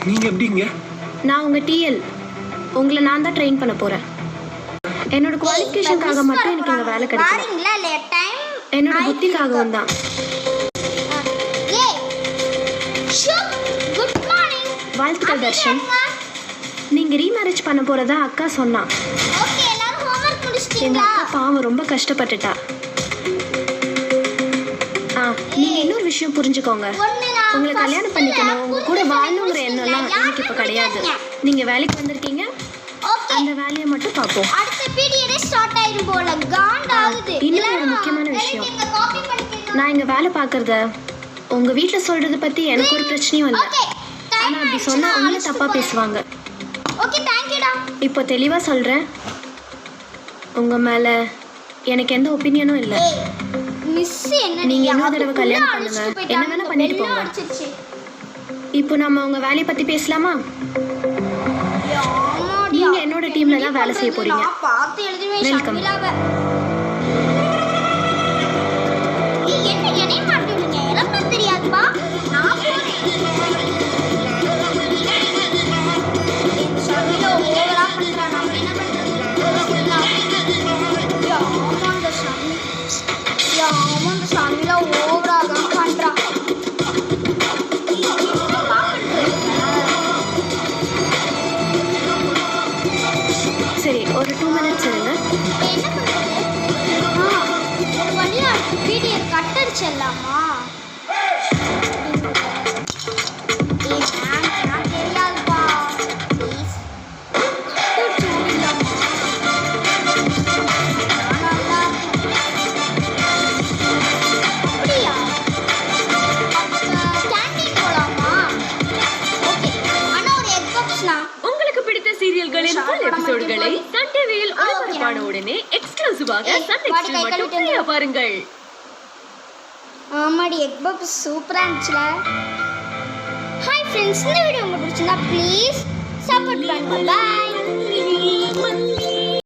நீங்க எப்படிங்க? நான் உங்க டிஎல். உங்களை நான் தான் ட்ரெயின் பண்ண போறேன். என்னோட குவாலிஃபிகேஷனுக்காக மட்டும் எனக்கு இங்க வேலை கிடைக்கல. என்னோட புத்திக்காகவும் தான். வாழ்த்துக்கள் தர்ஷன். நீங்க ரீமேரேஜ் பண்ண போறதா அக்கா சொன்னா. எங்க அக்கா பாவம் ரொம்ப கஷ்டப்பட்டுட்டா. நீங்க இன்னொரு விஷயம் புரிஞ்சுக்கோங்க. உங்களை கல்யாணம் பண்ணிக்கணும், உங்க கூட வாழணுங்கிற எண்ணம்லாம் எனக்கு இப்ப கிடையாது. நீங்க வேலைக்கு வந்திருக்கீங்க, அந்த வேலையை மட்டும் பார்ப்போம். இன்னும் ஒரு முக்கியமான விஷயம், நான் இங்க வேலை பார்க்கறத உங்க வீட்டுல சொல்றத பத்தி எனக்கு ஒரு பிரச்சனையும் இல்லை. ஆனா அப்படி சொன்னா உங்களை தப்பா பேசுவாங்க. இப்போ தெளிவா சொல்றேன், உங்க மேல எனக்கு எந்த ஒப்பீனியனும் இல்லை. நீங்க இன்னொரு தடவை கல்யாணம் பண்ணுங்க, என்ன வேணா பண்ணிட்டு போங்க. இப்போ நம்ம உங்க வேலையை பத்தி பேசலாமா? நீங்க என்னோட டீம்ல தான் வேலை செய்ய போறீங்க. வெல்கம். சரி, ஒரு 2 மினிட்ஸ் இருங்க. கட்டடிச்சிடலாமா? சீரியல்களின் full எபிசோடுகளை சன் டிவியில் ஒளிபரப்பான உடனே எக்ஸ்க்ளூசிவாக சன் நெக்ஸ்ட் மட்டும் ஃப்ரீயா பாருங்கள். ஆமாடி, எக் பப்ஸ் சூப்பரா இருந்துச்சுல. ஹாய் ஃப்ரெண்ட்ஸ், இந்த வீடியோ உங்களுக்கு பிடிச்சிருந்தா ப்ளீஸ் சப்போர்ட் பண்ணுங்க. பை.